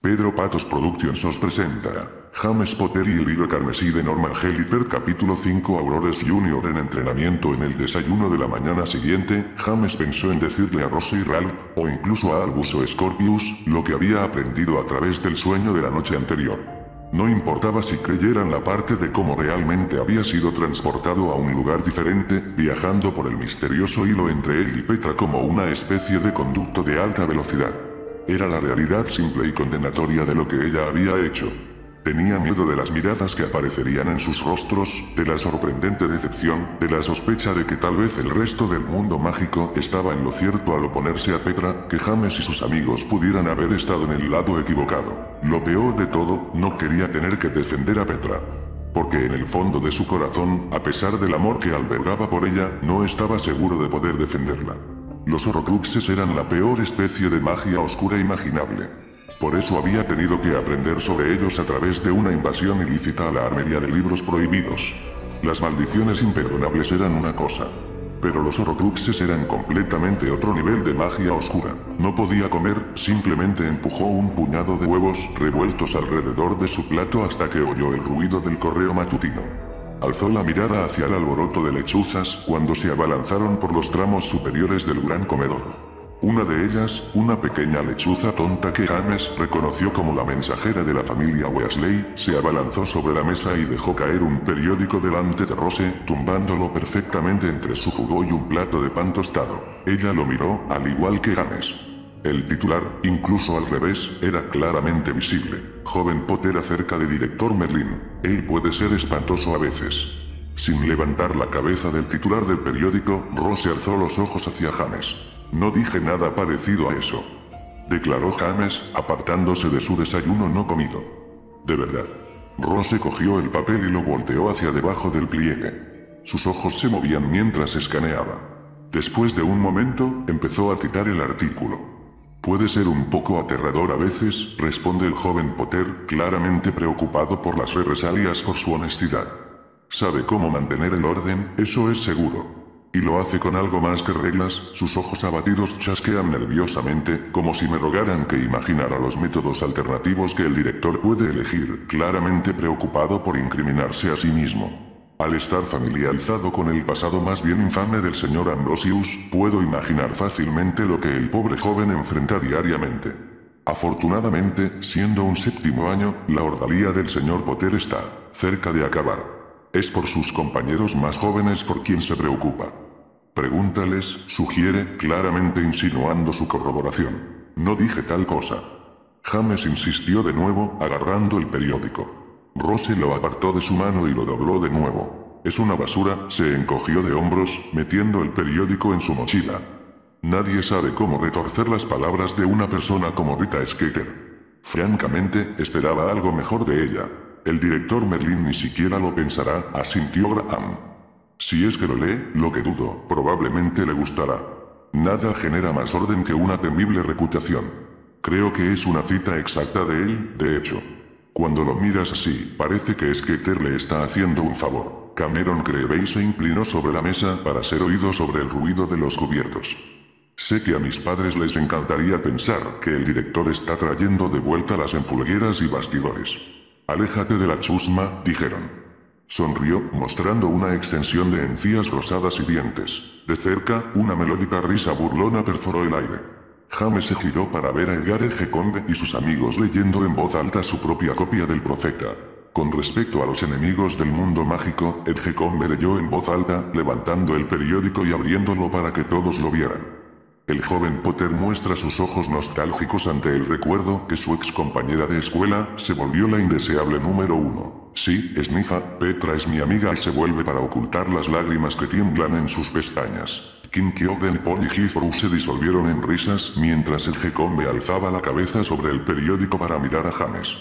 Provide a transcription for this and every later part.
Pedro Patos Productions os presenta James Potter y el libro carmesí de Norman Gelliper. Capítulo 5. Aurores Jr. en entrenamiento. En el desayuno de la mañana siguiente, James pensó en decirle a Rose y Ralph, o incluso a Albus o Scorpius, lo que había aprendido a través del sueño de la noche anterior. No importaba si creyeran la parte de cómo realmente había sido transportado a un lugar diferente, viajando por el misterioso hilo entre él y Petra como una especie de conducto de alta velocidad. Era la realidad simple y condenatoria de lo que ella había hecho. Tenía miedo de las miradas que aparecerían en sus rostros, de la sorprendente decepción, de la sospecha de que tal vez el resto del mundo mágico estaba en lo cierto al oponerse a Petra, que James y sus amigos pudieran haber estado en el lado equivocado. Lo peor de todo, no quería tener que defender a Petra. Porque en el fondo de su corazón, a pesar del amor que albergaba por ella, no estaba seguro de poder defenderla. Los Horrocruxes eran la peor especie de magia oscura imaginable. Por eso había tenido que aprender sobre ellos a través de una invasión ilícita a la armería de libros prohibidos. Las maldiciones imperdonables eran una cosa. Pero los Horrocruxes eran completamente otro nivel de magia oscura. No podía comer, simplemente empujó un puñado de huevos revueltos alrededor de su plato hasta que oyó el ruido del correo matutino. Alzó la mirada hacia el alboroto de lechuzas cuando se abalanzaron por los tramos superiores del gran comedor. Una de ellas, una pequeña lechuza tonta que James reconoció como la mensajera de la familia Weasley, se abalanzó sobre la mesa y dejó caer un periódico delante de Rose, tumbándolo perfectamente entre su jugo y un plato de pan tostado. Ella lo miró, al igual que James. El titular, incluso al revés, era claramente visible. Joven Potter acerca de Director Merlin. Él puede ser espantoso a veces. Sin levantar la cabeza del titular del periódico, Rose alzó los ojos hacia James. No dije nada parecido a eso, declaró James, apartándose de su desayuno no comido. De verdad. Rose cogió el papel y lo volteó hacia debajo del pliegue. Sus ojos se movían mientras escaneaba. Después de un momento, empezó a citar el artículo. Puede ser un poco aterrador a veces, responde el joven Potter, claramente preocupado por las represalias por su honestidad. Sabe cómo mantener el orden, eso es seguro. Y lo hace con algo más que reglas. Sus ojos abatidos chasquean nerviosamente, como si me rogaran que imaginara los métodos alternativos que el director puede elegir, claramente preocupado por incriminarse a sí mismo. Al estar familiarizado con el pasado más bien infame del señor Ambrosius, puedo imaginar fácilmente lo que el pobre joven enfrenta diariamente. Afortunadamente, siendo un séptimo año, la ordalía del señor Potter está cerca de acabar. Es por sus compañeros más jóvenes por quien se preocupa. Pregúntales, sugiere, claramente insinuando su corroboración. No dije tal cosa. James insistió de nuevo, agarrando el periódico. Rose lo apartó de su mano y lo dobló de nuevo. Es una basura, se encogió de hombros, metiendo el periódico en su mochila. Nadie sabe cómo retorcer las palabras de una persona como Rita Skeeter. Francamente, esperaba algo mejor de ella. El director Merlin ni siquiera lo pensará, asintió Graham. Si es que lo lee, lo que dudo, probablemente le gustará. Nada genera más orden que una temible reputación. Creo que es una cita exacta de él, de hecho. Cuando lo miras así, parece que Skeeter le está haciendo un favor. Cameron Creevey se inclinó sobre la mesa para ser oído sobre el ruido de los cubiertos. Sé que a mis padres les encantaría pensar que el director está trayendo de vuelta las empolgueras y bastidores. Aléjate de la chusma, dijeron. Sonrió, mostrando una extensión de encías rosadas y dientes. De cerca, una melódica risa burlona perforó el aire. James se giró para ver a Edgar Edgecombe y sus amigos leyendo en voz alta su propia copia del profeta. Con respecto a los enemigos del mundo mágico, Edgecombe leyó en voz alta, levantando el periódico y abriéndolo para que todos lo vieran. El joven Potter muestra sus ojos nostálgicos ante el recuerdo que su ex compañera de escuela se volvió la indeseable número 1. Sí, esnifa, Petra es mi amiga y se vuelve para ocultar las lágrimas que tiemblan en sus pestañas. Kim Kyoden y Polly Heathrow se disolvieron en risas mientras el Edgecombe alzaba la cabeza sobre el periódico para mirar a James.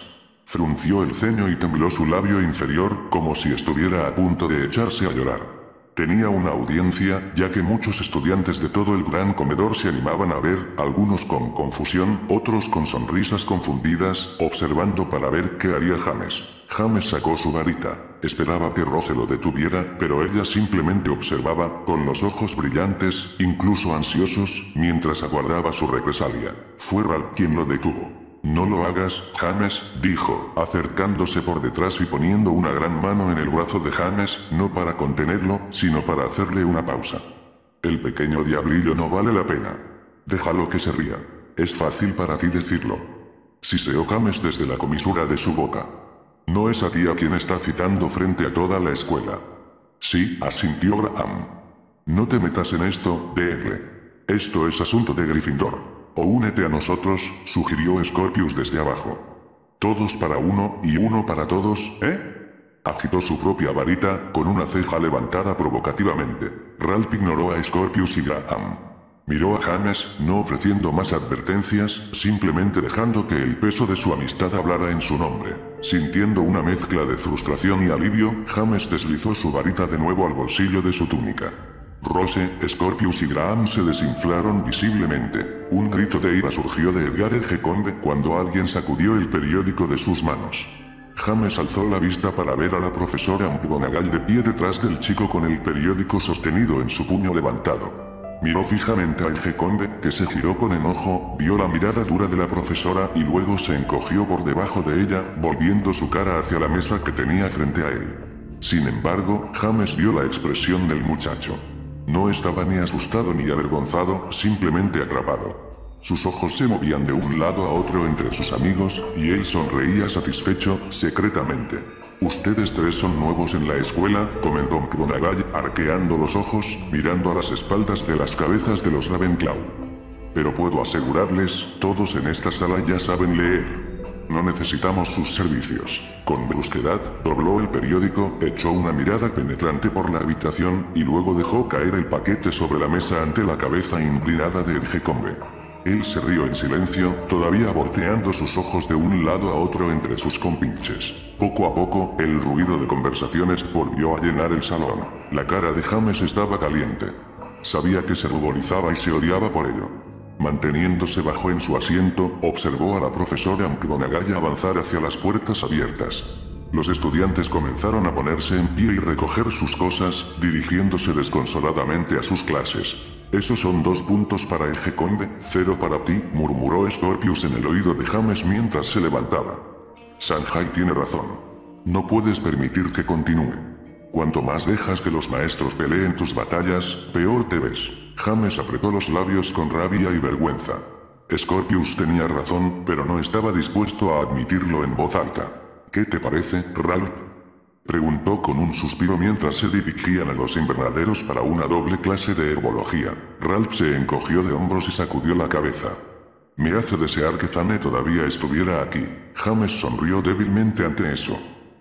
Frunció el ceño y tembló su labio inferior como si estuviera a punto de echarse a llorar. Tenía una audiencia, ya que muchos estudiantes de todo el gran comedor se animaban a ver, algunos con confusión, otros con sonrisas confundidas, observando para ver qué haría James. James sacó su varita. Esperaba que Rose lo detuviera, pero ella simplemente observaba, con los ojos brillantes, incluso ansiosos, mientras aguardaba su represalia. Fue Ralph quien lo detuvo. No lo hagas, James, dijo, acercándose por detrás y poniendo una gran mano en el brazo de James, no para contenerlo, sino para hacerle una pausa. El pequeño diablillo no vale la pena. Déjalo que se ría. Es fácil para ti decirlo. Siseó James desde la comisura de su boca. No es a ti a quien está citando frente a toda la escuela. Sí, asintió Graham. No te metas en esto, D.R. Esto es asunto de Gryffindor. O únete a nosotros, sugirió Scorpius desde abajo. Todos para uno y uno para todos, ¿eh? Agitó su propia varita, con una ceja levantada provocativamente. Ralph ignoró a Scorpius y Graham. Miró a James, no ofreciendo más advertencias, simplemente dejando que el peso de su amistad hablara en su nombre. Sintiendo una mezcla de frustración y alivio, James deslizó su varita de nuevo al bolsillo de su túnica. Rose, Scorpius y Graham se desinflaron visiblemente. Un grito de ira surgió de Edgar G. Conde cuando alguien sacudió el periódico de sus manos. James alzó la vista para ver a la profesora McGonagall de pie detrás del chico con el periódico sostenido en su puño levantado. Miró fijamente a G. Conde, que se giró con enojo, vio la mirada dura de la profesora y luego se encogió por debajo de ella, volviendo su cara hacia la mesa que tenía frente a él. Sin embargo, James vio la expresión del muchacho. No estaba ni asustado ni avergonzado, simplemente atrapado. Sus ojos se movían de un lado a otro entre sus amigos, y él sonreía satisfecho, secretamente. Ustedes tres son nuevos en la escuela, comentó McGonagall, arqueando los ojos, mirando a las espaldas de las cabezas de los Ravenclaw. Pero puedo asegurarles, todos en esta sala ya saben leer. No necesitamos sus servicios. Con brusquedad, dobló el periódico, echó una mirada penetrante por la habitación, y luego dejó caer el paquete sobre la mesa ante la cabeza inclinada de G. Conde. Él se rió en silencio, todavía volteando sus ojos de un lado a otro entre sus compinches. Poco a poco, el ruido de conversaciones volvió a llenar el salón. La cara de James estaba caliente. Sabía que se ruborizaba y se odiaba por ello. Manteniéndose bajo en su asiento, observó a la profesora McGonagall avanzar hacia las puertas abiertas. Los estudiantes comenzaron a ponerse en pie y recoger sus cosas, dirigiéndose desconsoladamente a sus clases. Esos son 2 puntos para el G. Conde, 0 para ti, murmuró Scorpius en el oído de James mientras se levantaba. Sanjay tiene razón. No puedes permitir que continúe. Cuanto más dejas que los maestros peleen tus batallas, peor te ves. James apretó los labios con rabia y vergüenza. Scorpius tenía razón, pero no estaba dispuesto a admitirlo en voz alta. ¿Qué te parece, Ralph? Preguntó con un suspiro mientras se dirigían a los invernaderos para una doble clase de herbología. Ralph se encogió de hombros y sacudió la cabeza. Me hace desear que Zane todavía estuviera aquí. James sonrió débilmente ante eso.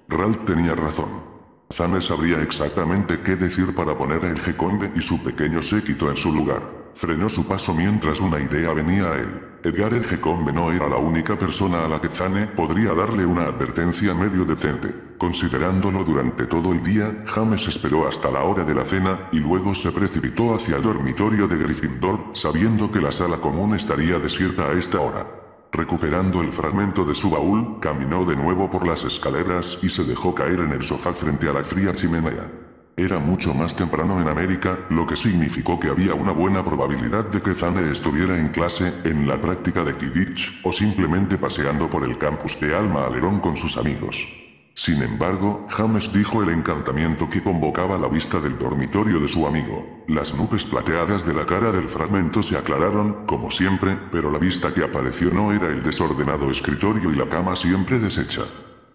Ralph tenía razón. Zane sabría exactamente qué decir para poner a el G. Conde y su pequeño séquito en su lugar. Frenó su paso mientras una idea venía a él. Edgar el G. Conde no era la única persona a la que Zane podría darle una advertencia medio decente. Considerándolo durante todo el día, James esperó hasta la hora de la cena y luego se precipitó hacia el dormitorio de Gryffindor, sabiendo que la sala común estaría desierta a esta hora. Recuperando el fragmento de su baúl, caminó de nuevo por las escaleras y se dejó caer en el sofá frente a la fría chimenea. Era mucho más temprano en América, lo que significó que había una buena probabilidad de que Zane estuviera en clase, en la práctica de Quidditch, o simplemente paseando por el campus de Alma Alerón con sus amigos. Sin embargo, James dijo el encantamiento que convocaba la vista del dormitorio de su amigo. Las nubes plateadas de la cara del fragmento se aclararon, como siempre, pero la vista que apareció no era el desordenado escritorio y la cama siempre deshecha.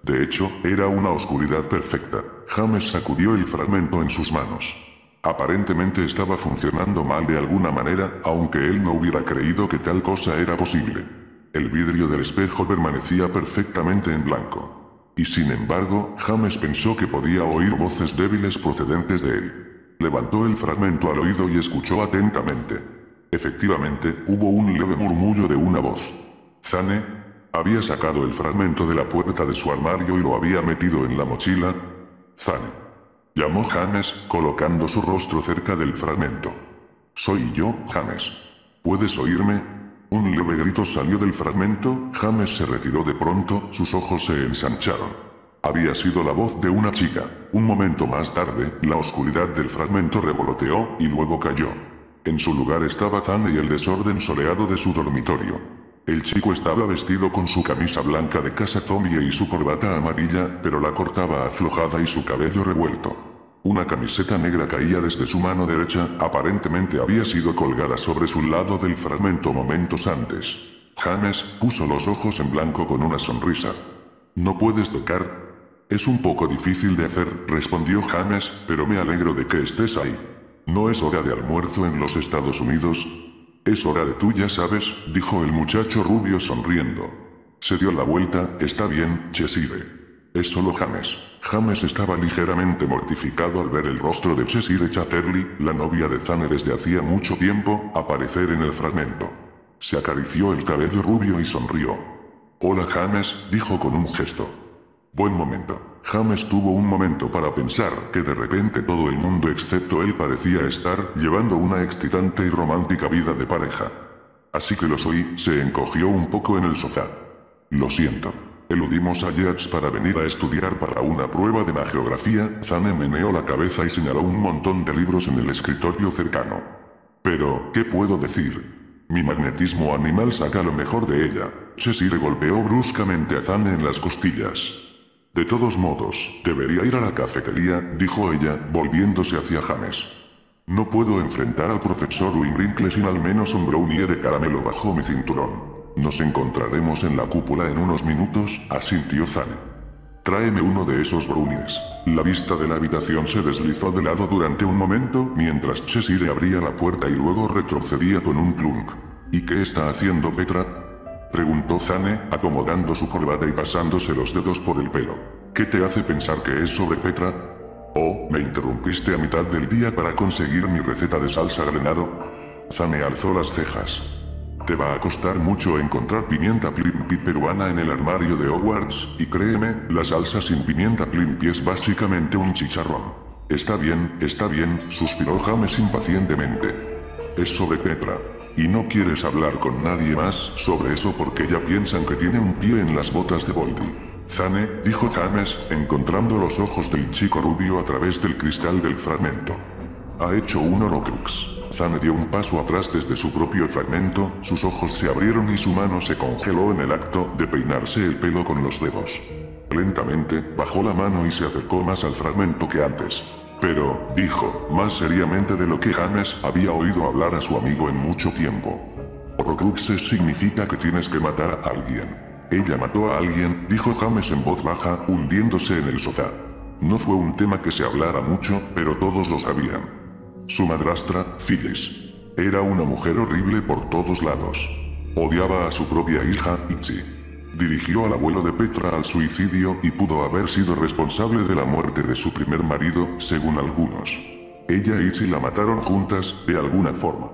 De hecho, era una oscuridad perfecta. James sacudió el fragmento en sus manos. Aparentemente estaba funcionando mal de alguna manera, aunque él no hubiera creído que tal cosa era posible. El vidrio del espejo permanecía perfectamente en blanco. Y sin embargo, James pensó que podía oír voces débiles procedentes de él. Levantó el fragmento al oído y escuchó atentamente. Efectivamente, hubo un leve murmullo de una voz. Zane había sacado el fragmento de la puerta de su armario y lo había metido en la mochila. Zane, llamó James, colocando su rostro cerca del fragmento. Soy yo, James. ¿Puedes oírme? Un leve grito salió del fragmento, James se retiró de pronto, sus ojos se ensancharon. Había sido la voz de una chica. Un momento más tarde, la oscuridad del fragmento revoloteó y luego cayó. En su lugar estaba Zane y el desorden soleado de su dormitorio. El chico estaba vestido con su camisa blanca de casa zombie y su corbata amarilla, pero la cortaba aflojada y su cabello revuelto. Una camiseta negra caía desde su mano derecha, aparentemente había sido colgada sobre su lado del fragmento momentos antes. James puso los ojos en blanco con una sonrisa. ¿No puedes tocar? Es un poco difícil de hacer, respondió James, pero me alegro de que estés ahí. ¿No es hora de almuerzo en los Estados Unidos? Es hora de tú ya sabes, dijo el muchacho rubio sonriendo. Se dio la vuelta, está bien, Cheshire. Es solo James. James estaba ligeramente mortificado al ver el rostro de Cheshire Chatterley, la novia de Zane desde hacía mucho tiempo, aparecer en el fragmento. Se acarició el cabello rubio y sonrió. Hola James, dijo con un gesto. Buen momento. James tuvo un momento para pensar que de repente todo el mundo excepto él parecía estar llevando una excitante y romántica vida de pareja. Así que lo soy, se encogió un poco en el sofá. Lo siento. Eludimos a Yates para venir a estudiar para una prueba de magiografía. Zane meneó la cabeza y señaló un montón de libros en el escritorio cercano. Pero, ¿qué puedo decir? Mi magnetismo animal saca lo mejor de ella. Cheshire golpeó bruscamente a Zane en las costillas. De todos modos, debería ir a la cafetería, dijo ella, volviéndose hacia James. No puedo enfrentar al profesor Wimbrinkle sin al menos un brownie de caramelo bajo mi cinturón. Nos encontraremos en la cúpula en unos minutos, asintió Zane. Tráeme uno de esos brownies. La vista de la habitación se deslizó de lado durante un momento, mientras Cheshire abría la puerta y luego retrocedía con un clunk. ¿Y qué está haciendo Petra? Preguntó Zane, acomodando su corbata y pasándose los dedos por el pelo. ¿Qué te hace pensar que es sobre Petra? Oh, ¿me interrumpiste a mitad del día para conseguir mi receta de salsa granado? Zane alzó las cejas. Te va a costar mucho encontrar pimienta Plimpy peruana en el armario de Hogwarts, y créeme, la salsa sin pimienta Plimpy es básicamente un chicharrón. Está bien, suspiró James impacientemente. Es sobre Petra. Y no quieres hablar con nadie más sobre eso porque ya piensan que tiene un pie en las botas de Voldy. Zane, dijo James, encontrando los ojos del chico rubio a través del cristal del fragmento. Ha hecho un Horcrux. Zane dio un paso atrás desde su propio fragmento, sus ojos se abrieron y su mano se congeló en el acto de peinarse el pelo con los dedos. Lentamente, bajó la mano y se acercó más al fragmento que antes. Pero, dijo, más seriamente de lo que James había oído hablar a su amigo en mucho tiempo. Horcruxes significa que tienes que matar a alguien. Ella mató a alguien, dijo James en voz baja, hundiéndose en el sofá. No fue un tema que se hablara mucho, pero todos lo sabían. Su madrastra, Phyllis. Era una mujer horrible por todos lados. Odiaba a su propia hija, Itzy. Dirigió al abuelo de Petra al suicidio y pudo haber sido responsable de la muerte de su primer marido, según algunos. Ella y Itzy la mataron juntas, de alguna forma.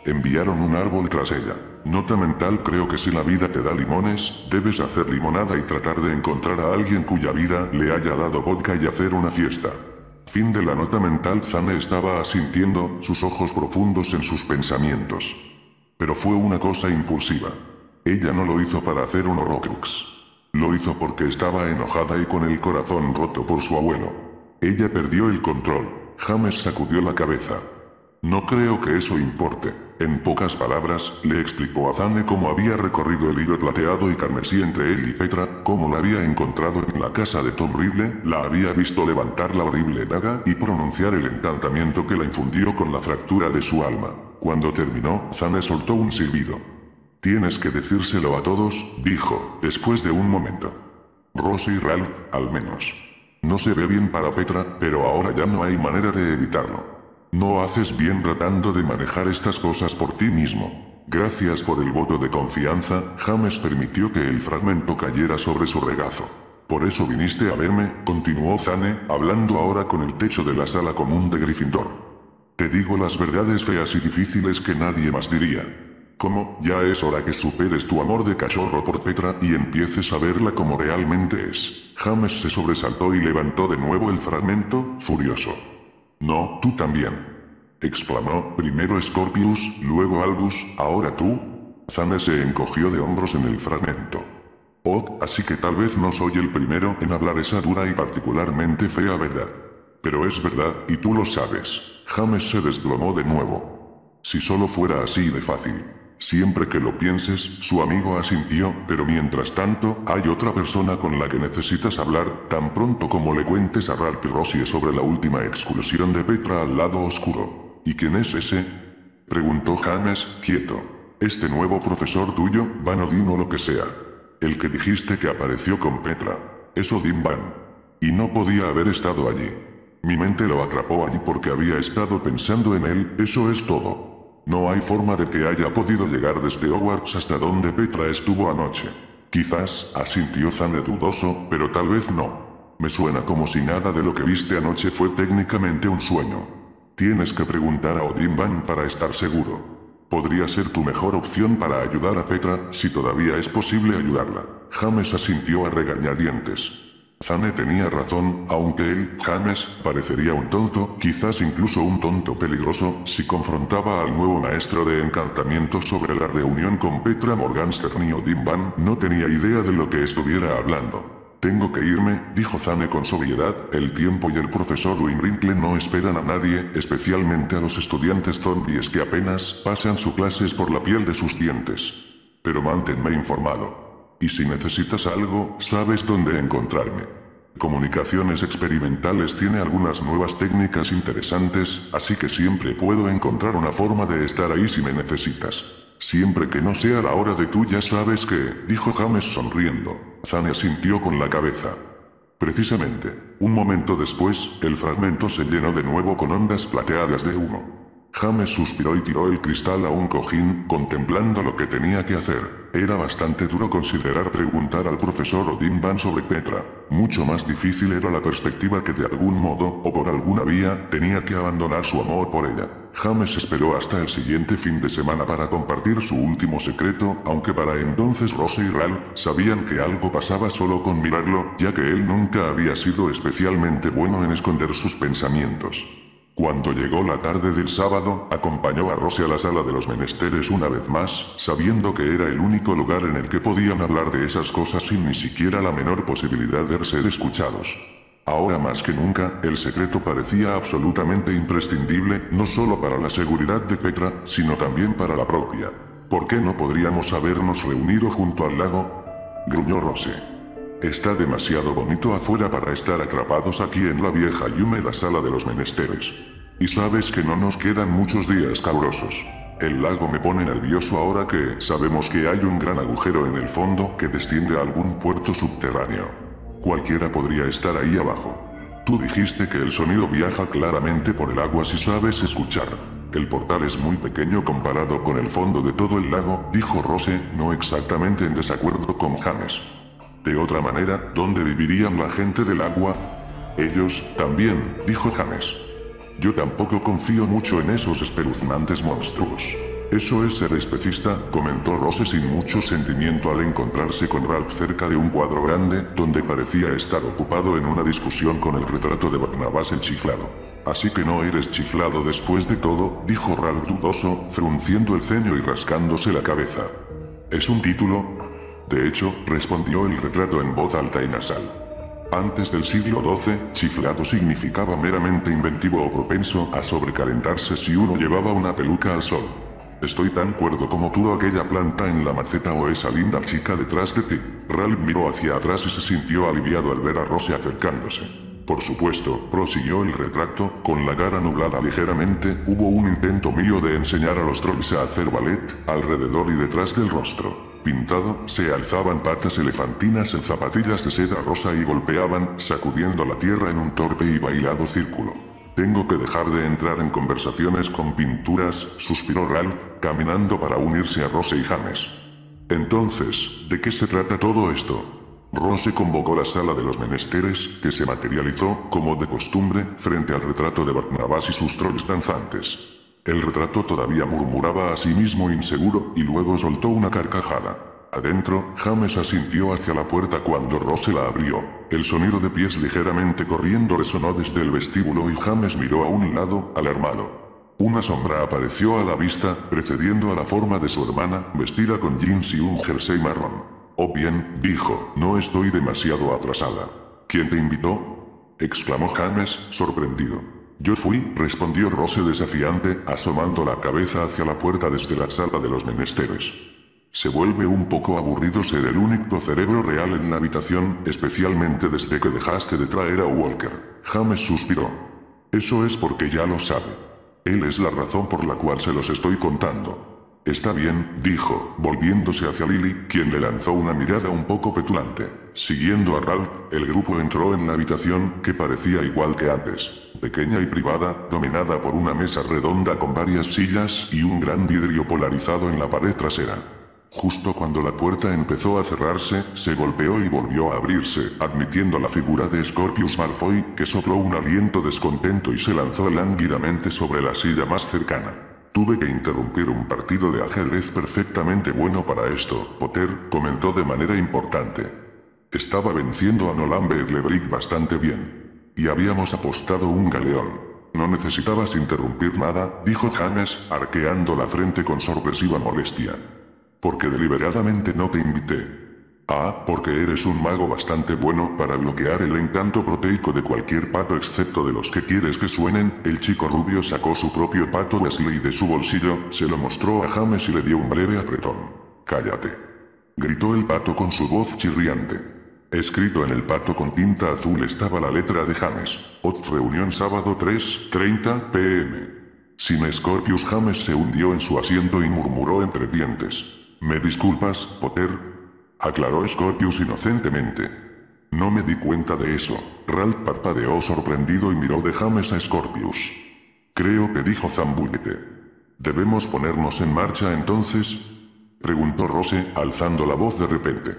Enviaron un árbol tras ella. Nota mental: creo que si la vida te da limones, debes hacer limonada y tratar de encontrar a alguien cuya vida le haya dado vodka y hacer una fiesta. Fin de la nota mental. Zane estaba asintiendo, sus ojos profundos en sus pensamientos. Pero fue una cosa impulsiva. Ella no lo hizo para hacer un Horcrux. Lo hizo porque estaba enojada y con el corazón roto por su abuelo. Ella perdió el control. James sacudió la cabeza. No creo que eso importe. En pocas palabras, le explicó a Zane cómo había recorrido el hilo plateado y carmesí entre él y Petra, cómo la había encontrado en la casa de Tom Riddle, la había visto levantar la horrible daga y pronunciar el encantamiento que la infundió con la fractura de su alma. Cuando terminó, Zane soltó un silbido. Tienes que decírselo a todos, dijo, después de un momento. Rosie y Ralph, al menos. No se ve bien para Petra, pero ahora ya no hay manera de evitarlo. No haces bien tratando de manejar estas cosas por ti mismo. Gracias por el voto de confianza, James permitió que el fragmento cayera sobre su regazo. Por eso viniste a verme, continuó Zane, hablando ahora con el techo de la sala común de Gryffindor. Te digo las verdades feas y difíciles que nadie más diría. Como, ya es hora que superes tu amor de cachorro por Petra y empieces a verla como realmente es. James se sobresaltó y levantó de nuevo el fragmento, furioso. No, tú también. Exclamó, primero Scorpius, luego Albus, ahora tú. Zane se encogió de hombros en el fragmento. Oh, así que tal vez no soy el primero en hablar esa dura y particularmente fea verdad. Pero es verdad, y tú lo sabes. James se desplomó de nuevo. Si solo fuera así de fácil. Siempre que lo pienses, su amigo asintió, pero mientras tanto, hay otra persona con la que necesitas hablar, tan pronto como le cuentes a Ralph y Rosie sobre la última excursión de Petra al lado oscuro. ¿Y quién es ese? Preguntó James, quieto. Este nuevo profesor tuyo, Van Odin o lo que sea. El que dijiste que apareció con Petra. Es Odin Van. Y no podía haber estado allí. Mi mente lo atrapó allí porque había estado pensando en él, eso es todo. No hay forma de que haya podido llegar desde Hogwarts hasta donde Petra estuvo anoche. Quizás, asintió Zane dudoso, pero tal vez no. Me suena como si nada de lo que viste anoche fue técnicamente un sueño. Tienes que preguntar a Odin Van para estar seguro. Podría ser tu mejor opción para ayudar a Petra, si todavía es posible ayudarla. James asintió a regañadientes. Zane tenía razón, aunque él, James, parecería un tonto, quizás incluso un tonto peligroso, si confrontaba al nuevo maestro de encantamiento sobre la reunión con Petra Morgenstern y Odin Van, no tenía idea de lo que estuviera hablando. Tengo que irme, dijo Zane con sobriedad, el tiempo y el profesor Winrinkle no esperan a nadie, especialmente a los estudiantes zombies que apenas pasan sus clases por la piel de sus dientes. Pero manténme informado. Y si necesitas algo, sabes dónde encontrarme. Comunicaciones Experimentales tiene algunas nuevas técnicas interesantes, así que siempre puedo encontrar una forma de estar ahí si me necesitas. Siempre que no sea la hora de tú ya sabes que, dijo James sonriendo. Zane asintió con la cabeza. Precisamente, un momento después, el fragmento se llenó de nuevo con ondas plateadas de humo. James suspiró y tiró el cristal a un cojín, contemplando lo que tenía que hacer. Era bastante duro considerar preguntar al profesor Odin Van sobre Petra. Mucho más difícil era la perspectiva que de algún modo, o por alguna vía, tenía que abandonar su amor por ella. James esperó hasta el siguiente fin de semana para compartir su último secreto, aunque para entonces Rosie y Ralph sabían que algo pasaba solo con mirarlo, ya que él nunca había sido especialmente bueno en esconder sus pensamientos. Cuando llegó la tarde del sábado, acompañó a Rosie a la sala de los menesteres una vez más, sabiendo que era el único lugar en el que podían hablar de esas cosas sin ni siquiera la menor posibilidad de ser escuchados. Ahora más que nunca, el secreto parecía absolutamente imprescindible, no solo para la seguridad de Petra, sino también para la propia. ¿Por qué no podríamos habernos reunido junto al lago? Gruñó Rosie. Está demasiado bonito afuera para estar atrapados aquí en la vieja y húmeda sala de los menesteres. Y sabes que no nos quedan muchos días calurosos. El lago me pone nervioso ahora que sabemos que hay un gran agujero en el fondo que desciende a algún puerto subterráneo. Cualquiera podría estar ahí abajo. Tú dijiste que el sonido viaja claramente por el agua si sabes escuchar. El portal es muy pequeño comparado con el fondo de todo el lago, dijo Rosie, no exactamente en desacuerdo con James. De otra manera, ¿dónde vivirían la gente del agua? Ellos, también, dijo James. Yo tampoco confío mucho en esos espeluznantes monstruos. Eso es ser especista, comentó Rosie sin mucho sentimiento al encontrarse con Ralph cerca de un cuadro grande, donde parecía estar ocupado en una discusión con el retrato de Barnabas el chiflado. Así que no eres chiflado después de todo, dijo Ralph dudoso, frunciendo el ceño y rascándose la cabeza. ¿Es un título? De hecho, respondió el retrato en voz alta y nasal. Antes del siglo XII, chiflado significaba meramente inventivo o propenso a sobrecalentarse si uno llevaba una peluca al sol. Estoy tan cuerdo como tú aquella planta en la maceta o esa linda chica detrás de ti. Ralph miró hacia atrás y se sintió aliviado al ver a Rosie acercándose. Por supuesto, prosiguió el retrato, con la cara nublada ligeramente, hubo un intento mío de enseñar a los trolls a hacer ballet, alrededor y detrás del rostro. Pintado, se alzaban patas elefantinas en zapatillas de seda rosa y golpeaban, sacudiendo la tierra en un torpe y bailado círculo. Tengo que dejar de entrar en conversaciones con pinturas, suspiró Ralph, caminando para unirse a Rosie y James. Entonces, ¿de qué se trata todo esto? Rosie convocó la sala de los menesteres, que se materializó, como de costumbre, frente al retrato de Barnabas y sus trolls danzantes. El retrato todavía murmuraba a sí mismo inseguro, y luego soltó una carcajada. Adentro, James asintió hacia la puerta cuando Rosie la abrió. El sonido de pies ligeramente corriendo resonó desde el vestíbulo y James miró a un lado, alarmado. Una sombra apareció a la vista, precediendo a la forma de su hermana, vestida con jeans y un jersey marrón. Oh bien, dijo, no estoy demasiado atrasada. ¿Quién te invitó? Exclamó James, sorprendido. Yo fui, respondió Rose desafiante, asomando la cabeza hacia la puerta desde la sala de los menesteres. Se vuelve un poco aburrido ser el único cerebro real en la habitación, especialmente desde que dejaste de traer a Walker. James suspiró. Eso es porque ya lo sabe. Él es la razón por la cual se los estoy contando. Está bien, dijo, volviéndose hacia Lily, quien le lanzó una mirada un poco petulante. Siguiendo a Ralph, el grupo entró en la habitación, que parecía igual que antes. Pequeña y privada, dominada por una mesa redonda con varias sillas y un gran vidrio polarizado en la pared trasera. Justo cuando la puerta empezó a cerrarse, se golpeó y volvió a abrirse, admitiendo la figura de Scorpius Malfoy, que sopló un aliento descontento y se lanzó lánguidamente sobre la silla más cercana. Tuve que interrumpir un partido de ajedrez perfectamente bueno para esto, Potter, comentó de manera importante. Estaba venciendo a Nolambe Lebrick bastante bien. Y habíamos apostado un galeón. No necesitabas interrumpir nada, dijo James, arqueando la frente con sorpresiva molestia. Porque deliberadamente no te invité. Ah, porque eres un mago bastante bueno para bloquear el encanto proteico de cualquier pato excepto de los que quieres que suenen. El chico rubio sacó su propio pato Weasley de su bolsillo, se lo mostró a James y le dio un breve apretón. Cállate. Gritó el pato con su voz chirriante. Escrito en el pato con tinta azul estaba la letra de James. Oz reunión sábado 3:30 p.m. Sin Scorpius. James se hundió en su asiento y murmuró entre dientes. ¿Me disculpas, Potter? Aclaró Scorpius inocentemente. No me di cuenta de eso. Ralph parpadeó sorprendido y miró de James a Scorpius. Creo que dijo zambullete. ¿Debemos ponernos en marcha entonces? Preguntó Rose, alzando la voz de repente.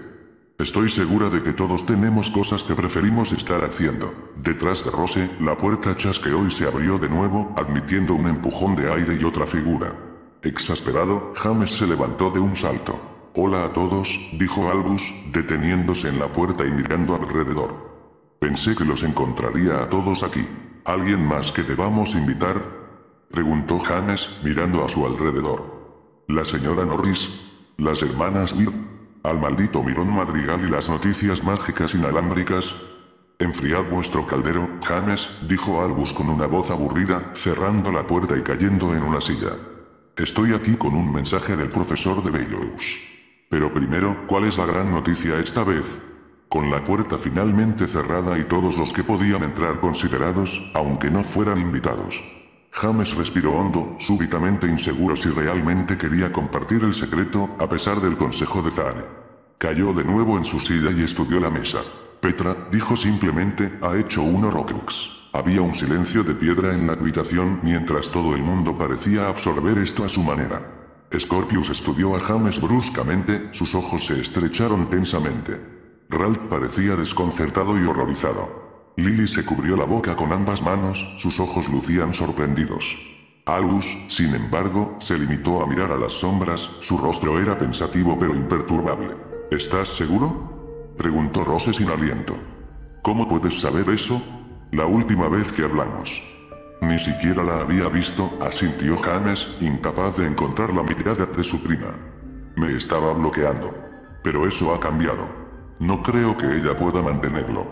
Estoy segura de que todos tenemos cosas que preferimos estar haciendo. Detrás de Rose, la puerta chasqueó y se abrió de nuevo, admitiendo un empujón de aire y otra figura. Exasperado, James se levantó de un salto. Hola a todos, dijo Albus, deteniéndose en la puerta y mirando alrededor. Pensé que los encontraría a todos aquí. ¿Alguien más que debamos invitar? Preguntó James, mirando a su alrededor. La señora Norris, las hermanas Weir, al maldito Mirón Madrigal y las noticias mágicas inalámbricas. Enfriad vuestro caldero, James, dijo Albus con una voz aburrida, cerrando la puerta y cayendo en una silla. Estoy aquí con un mensaje del profesor de Bellows. Pero primero, ¿cuál es la gran noticia esta vez? Con la puerta finalmente cerrada y todos los que podían entrar considerados, aunque no fueran invitados. James respiró hondo, súbitamente inseguro si realmente quería compartir el secreto, a pesar del consejo de Zane. Cayó de nuevo en su silla y estudió la mesa. Petra, dijo simplemente, ha hecho un Horcrux. Había un silencio de piedra en la habitación mientras todo el mundo parecía absorber esto a su manera. Scorpius estudió a James bruscamente, sus ojos se estrecharon tensamente. Ralph parecía desconcertado y horrorizado. Lily se cubrió la boca con ambas manos, sus ojos lucían sorprendidos. Albus, sin embargo, se limitó a mirar a las sombras, su rostro era pensativo pero imperturbable. ¿Estás seguro? Preguntó Rose sin aliento. ¿Cómo puedes saber eso? La última vez que hablamos. Ni siquiera la había visto, asintió James, incapaz de encontrar la mirada de su prima. Me estaba bloqueando. Pero eso ha cambiado. No creo que ella pueda mantenerlo.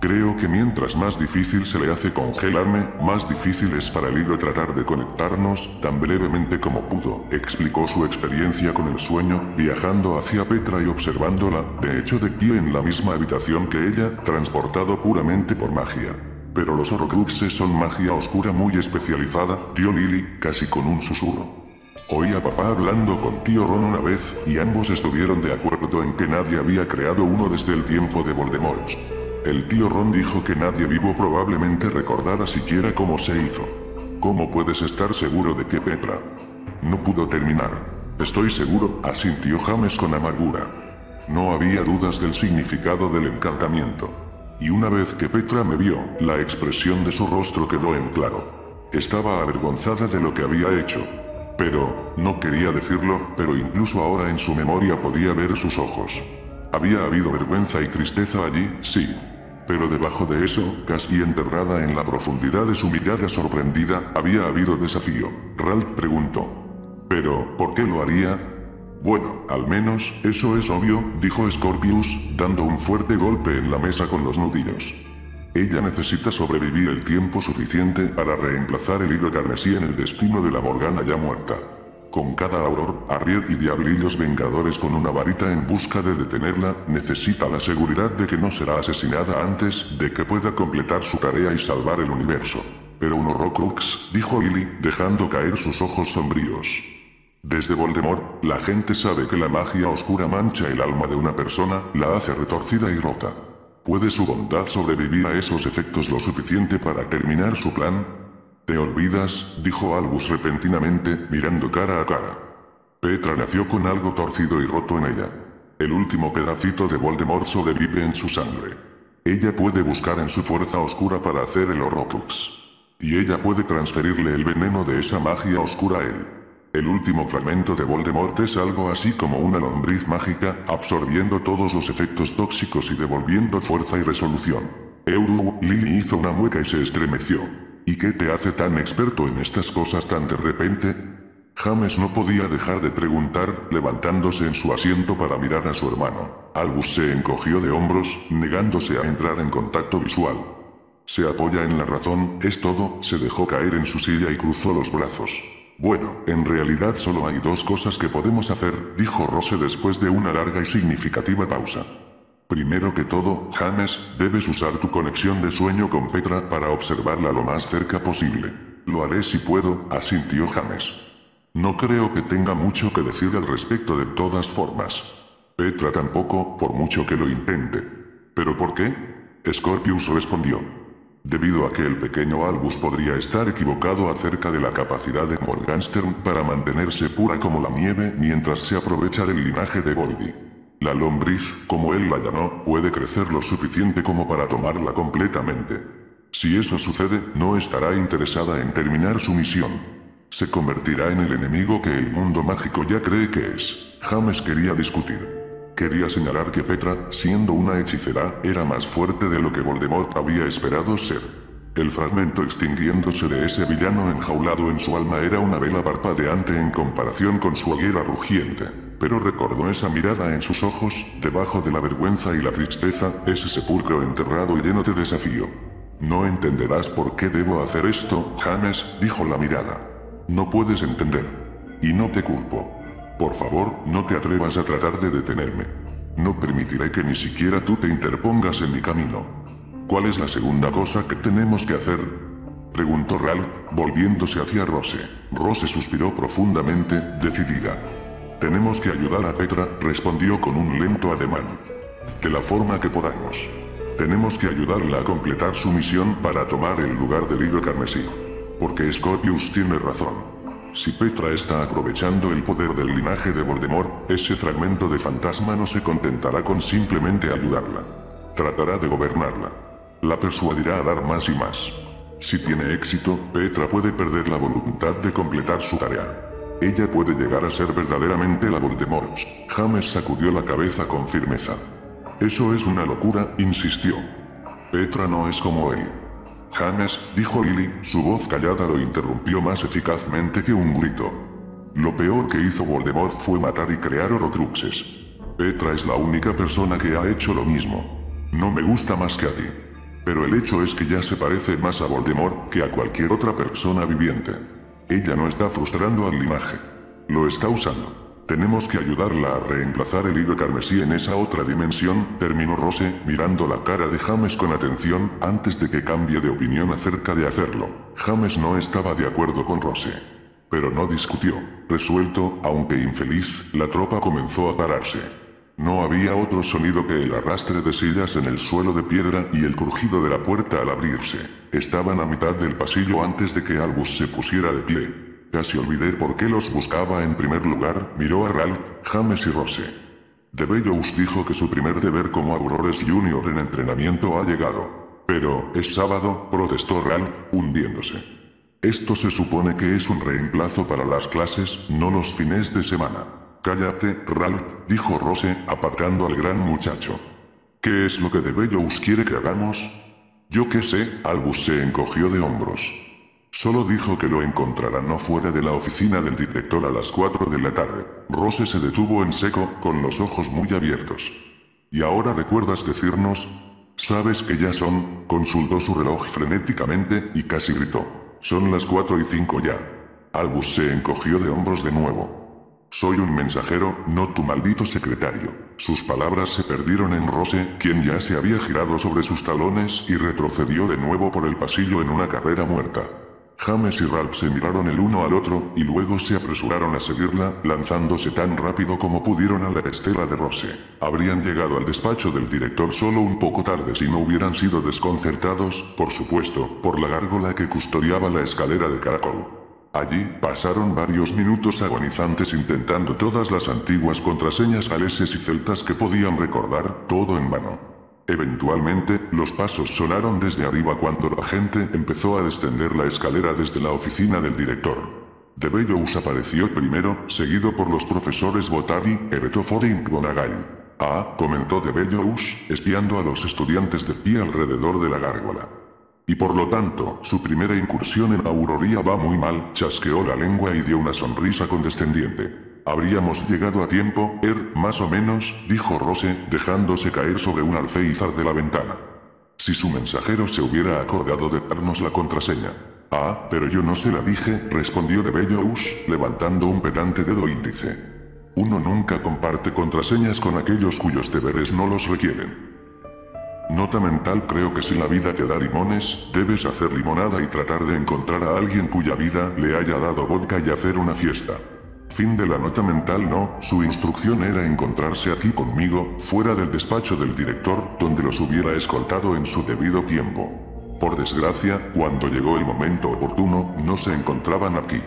Creo que mientras más difícil se le hace congelarme, más difícil es para el hilo tratar de conectarnos, tan brevemente como pudo, explicó su experiencia con el sueño, viajando hacia Petra y observándola, de hecho de pie en la misma habitación que ella, transportado puramente por magia. Pero los Horcruxes son magia oscura muy especializada, dio Lily, casi con un susurro. Oí a papá hablando con tío Ron una vez, y ambos estuvieron de acuerdo en que nadie había creado uno desde el tiempo de Voldemort. El tío Ron dijo que nadie vivo probablemente recordara siquiera cómo se hizo. ¿Cómo puedes estar seguro de que Petra no pudo terminar? Estoy seguro, asintió James con amargura. No había dudas del significado del encantamiento. Y una vez que Petra me vio, la expresión de su rostro quedó en claro. Estaba avergonzada de lo que había hecho. Pero, no quería decirlo, pero incluso ahora en su memoria podía ver sus ojos. Había habido vergüenza y tristeza allí, sí. Pero debajo de eso, casi enterrada en la profundidad de su mirada sorprendida, había habido desafío. Ralph preguntó. ¿Pero, por qué lo haría? Bueno, al menos, eso es obvio, dijo Scorpius, dando un fuerte golpe en la mesa con los nudillos. Ella necesita sobrevivir el tiempo suficiente para reemplazar el hilo carmesí en el destino de la Morgana ya muerta. Con cada Auror, Ariel y Diablillos Vengadores con una varita en busca de detenerla, necesita la seguridad de que no será asesinada antes de que pueda completar su tarea y salvar el universo. Pero un Horrocrux, dijo Lily, dejando caer sus ojos sombríos. Desde Voldemort, la gente sabe que la magia oscura mancha el alma de una persona, la hace retorcida y rota. ¿Puede su bondad sobrevivir a esos efectos lo suficiente para terminar su plan? «¿Te olvidas?», dijo Albus repentinamente, mirando cara a cara. Petra nació con algo torcido y roto en ella. El último pedacito de Voldemort sobrevive en su sangre. Ella puede buscar en su fuerza oscura para hacer el Horrocrux. Y ella puede transferirle el veneno de esa magia oscura a él. El último fragmento de Voldemort es algo así como una lombriz mágica, absorbiendo todos los efectos tóxicos y devolviendo fuerza y resolución. Lily hizo una mueca y se estremeció. ¿Y qué te hace tan experto en estas cosas tan de repente? James no podía dejar de preguntar, levantándose en su asiento para mirar a su hermano. Albus se encogió de hombros, negándose a entrar en contacto visual. Se apoya en la razón, es todo, se dejó caer en su silla y cruzó los brazos. Bueno, en realidad solo hay dos cosas que podemos hacer, dijo Rose después de una larga y significativa pausa. Primero que todo, James, debes usar tu conexión de sueño con Petra para observarla lo más cerca posible. Lo haré si puedo, asintió James. No creo que tenga mucho que decir al respecto de todas formas. Petra tampoco, por mucho que lo intente. ¿Pero por qué? Scorpius respondió. Debido a que el pequeño Albus podría estar equivocado acerca de la capacidad de Morgenstern para mantenerse pura como la nieve mientras se aprovecha del linaje de Voldy. La lombriz, como él la llamó, puede crecer lo suficiente como para tomarla completamente. Si eso sucede, no estará interesada en terminar su misión. Se convertirá en el enemigo que el mundo mágico ya cree que es. James quería discutir. Quería señalar que Petra, siendo una hechicera, era más fuerte de lo que Voldemort había esperado ser. El fragmento extinguiéndose de ese villano enjaulado en su alma era una vela parpadeante en comparación con su hoguera rugiente. Pero recordó esa mirada en sus ojos, debajo de la vergüenza y la tristeza, ese sepulcro enterrado y lleno de desafío. No entenderás por qué debo hacer esto, James, dijo la mirada. No puedes entender. Y no te culpo. Por favor, no te atrevas a tratar de detenerme. No permitiré que ni siquiera tú te interpongas en mi camino. ¿Cuál es la segunda cosa que tenemos que hacer?, preguntó Ralph, volviéndose hacia Rose. Rose suspiró profundamente, decidida. Tenemos que ayudar a Petra, respondió con un lento ademán. De la forma que podamos. Tenemos que ayudarla a completar su misión para tomar el lugar del hilo carmesí. Porque Scorpius tiene razón. Si Petra está aprovechando el poder del linaje de Voldemort, ese fragmento de fantasma no se contentará con simplemente ayudarla. Tratará de gobernarla. La persuadirá a dar más y más. Si tiene éxito, Petra puede perder la voluntad de completar su tarea. Ella puede llegar a ser verdaderamente la Voldemort. James sacudió la cabeza con firmeza. Eso es una locura, insistió. Petra no es como él. James, dijo Lily, su voz callada lo interrumpió más eficazmente que un grito. Lo peor que hizo Voldemort fue matar y crear Horrocruxes. Petra es la única persona que ha hecho lo mismo. No me gusta más que a ti. Pero el hecho es que ya se parece más a Voldemort que a cualquier otra persona viviente. Ella no está frustrando al linaje. Lo está usando. Tenemos que ayudarla a reemplazar el hilo carmesí en esa otra dimensión, terminó Rose, mirando la cara de James con atención, antes de que cambie de opinión acerca de hacerlo. James no estaba de acuerdo con Rose. Pero no discutió. Resuelto, aunque infeliz, la tropa comenzó a pararse. No había otro sonido que el arrastre de sillas en el suelo de piedra y el crujido de la puerta al abrirse. Estaban a mitad del pasillo antes de que Albus se pusiera de pie. Casi olvidé por qué los buscaba en primer lugar, miró a Ralph, James y Rose. DeBellows dijo que su primer deber como Aurores Junior en entrenamiento ha llegado. Pero, es sábado, protestó Ralph, hundiéndose. Esto se supone que es un reemplazo para las clases, no los fines de semana. Cállate, Ralph, dijo Rose, apartando al gran muchacho. ¿Qué es lo que DeBellows quiere que hagamos? Yo qué sé, Albus se encogió de hombros. Solo dijo que lo encontrará no fuera de la oficina del director a las 4 de la tarde. Rose se detuvo en seco, con los ojos muy abiertos. ¿Y ahora recuerdas decirnos? ¿Sabes que ya son? Consultó su reloj frenéticamente, y casi gritó. Son las 4:05 ya. Albus se encogió de hombros de nuevo. Soy un mensajero, no tu maldito secretario. Sus palabras se perdieron en Rose, quien ya se había girado sobre sus talones y retrocedió de nuevo por el pasillo en una carrera muerta. James y Ralph se miraron el uno al otro, y luego se apresuraron a seguirla, lanzándose tan rápido como pudieron a la estela de Rose. Habrían llegado al despacho del director solo un poco tarde si no hubieran sido desconcertados, por supuesto, por la gárgola que custodiaba la escalera de caracol. Allí, pasaron varios minutos agonizantes intentando todas las antiguas contraseñas galeses y celtas que podían recordar, todo en vano. Eventualmente, los pasos sonaron desde arriba cuando la gente empezó a descender la escalera desde la oficina del director. DeBellows apareció primero, seguido por los profesores Botany, Eretoford y McGonagall. Comentó DeBellows, espiando a los estudiantes de pie alrededor de la gárgola. Y por lo tanto, su primera incursión en Auroría va muy mal, chasqueó la lengua y dio una sonrisa condescendiente. Habríamos llegado a tiempo, más o menos, dijo Rose, dejándose caer sobre un alféizar de la ventana. Si su mensajero se hubiera acordado de darnos la contraseña. Pero yo no se la dije, respondió DeBellows, levantando un pedante dedo índice. Uno nunca comparte contraseñas con aquellos cuyos deberes no los requieren. Nota mental: creo que si la vida te da limones, debes hacer limonada y tratar de encontrar a alguien cuya vida le haya dado vodka y hacer una fiesta. Fin de la nota mental. No, su instrucción era encontrarse aquí conmigo, fuera del despacho del director, donde los hubiera escoltado en su debido tiempo. Por desgracia, cuando llegó el momento oportuno, no se encontraban aquí.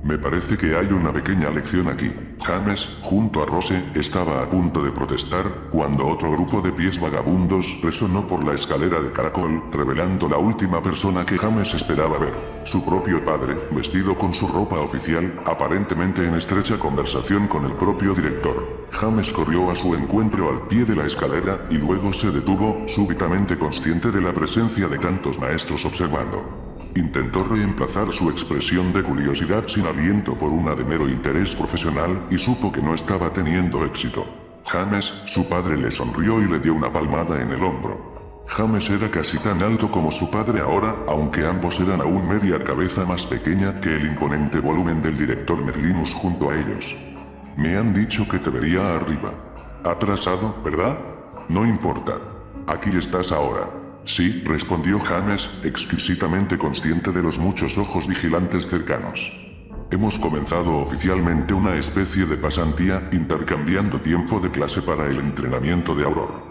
Me parece que hay una pequeña lección aquí. James, junto a Rose, estaba a punto de protestar, cuando otro grupo de pies vagabundos resonó por la escalera de caracol, revelando la última persona que James esperaba ver. Su propio padre, vestido con su ropa oficial, aparentemente en estrecha conversación con el propio director. James corrió a su encuentro al pie de la escalera, y luego se detuvo, súbitamente consciente de la presencia de tantos maestros observando. Intentó reemplazar su expresión de curiosidad sin aliento por una de mero interés profesional, y supo que no estaba teniendo éxito. James, su padre, le sonrió y le dio una palmada en el hombro. James era casi tan alto como su padre ahora, aunque ambos eran aún media cabeza más pequeña que el imponente volumen del director Merlinus junto a ellos. Me han dicho que te vería arriba. Atrasado, ¿verdad? No importa. Aquí estás ahora. Sí, respondió James, exquisitamente consciente de los muchos ojos vigilantes cercanos. Hemos comenzado oficialmente una especie de pasantía, intercambiando tiempo de clase para el entrenamiento de Auror.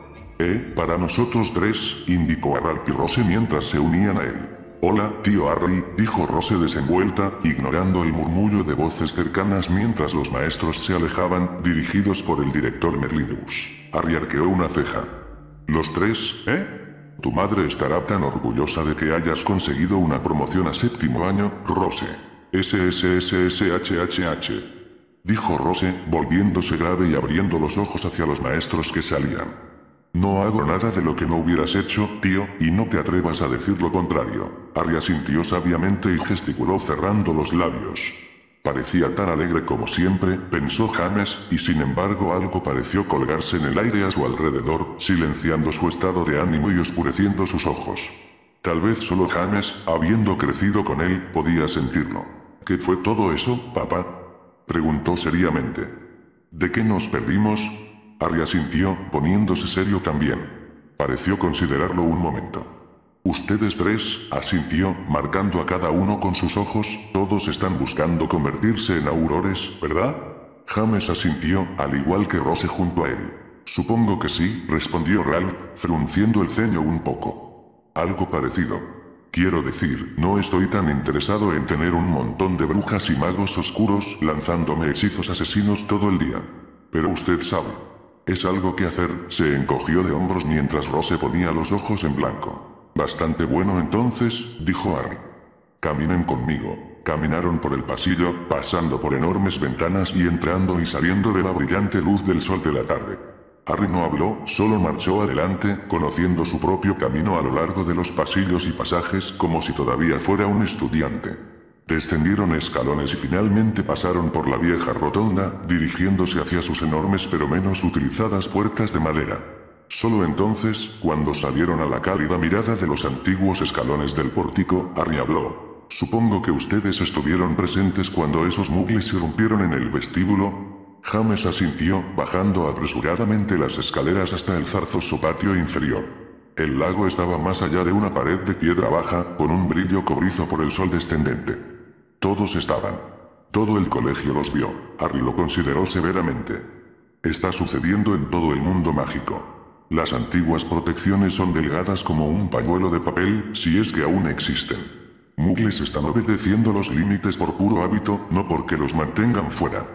Para nosotros tres, indicó a Ralph y Rose mientras se unían a él. Hola, tío Harry, dijo Rose desenvuelta, ignorando el murmullo de voces cercanas mientras los maestros se alejaban, dirigidos por el director Merlinus. Harry arqueó una ceja. ¿Los tres, Tu madre estará tan orgullosa de que hayas conseguido una promoción a séptimo año, Rose. SSSSHHH. Dijo Rose, volviéndose grave y abriendo los ojos hacia los maestros que salían. No hago nada de lo que no hubieras hecho, tío, y no te atrevas a decir lo contrario. Harry asintió sabiamente y gesticuló cerrando los labios. Parecía tan alegre como siempre, pensó James, y sin embargo algo pareció colgarse en el aire a su alrededor, silenciando su estado de ánimo y oscureciendo sus ojos. Tal vez solo James, habiendo crecido con él, podía sentirlo. ¿Qué fue todo eso, papá? Preguntó seriamente. ¿De qué nos perdimos? Harry asintió, poniéndose serio también. Pareció considerarlo un momento. Ustedes tres, asintió, marcando a cada uno con sus ojos, todos están buscando convertirse en aurores, ¿verdad? James asintió, al igual que Rose junto a él. Supongo que sí, respondió Ralph, frunciendo el ceño un poco. Algo parecido. Quiero decir, no estoy tan interesado en tener un montón de brujas y magos oscuros lanzándome hechizos asesinos todo el día. Pero usted sabe. Es algo que hacer, se encogió de hombros mientras Rose ponía los ojos en blanco. Bastante bueno entonces, dijo Harry. Caminen conmigo. Caminaron por el pasillo, pasando por enormes ventanas y entrando y saliendo de la brillante luz del sol de la tarde. Harry no habló, solo marchó adelante, conociendo su propio camino a lo largo de los pasillos y pasajes como si todavía fuera un estudiante. Descendieron escalones y finalmente pasaron por la vieja rotonda, dirigiéndose hacia sus enormes pero menos utilizadas puertas de madera. Solo entonces, cuando salieron a la cálida mirada de los antiguos escalones del pórtico, Harry habló. Supongo que ustedes estuvieron presentes cuando esos muggles irrumpieron en el vestíbulo. James asintió, bajando apresuradamente las escaleras hasta el zarzoso patio inferior. El lago estaba más allá de una pared de piedra baja, con un brillo cobrizo por el sol descendente. Todos estaban. Todo el colegio los vio. Harry lo consideró severamente. Está sucediendo en todo el mundo mágico. Las antiguas protecciones son delgadas como un pañuelo de papel, si es que aún existen. Muggles están obedeciendo los límites por puro hábito, no porque los mantengan fuera.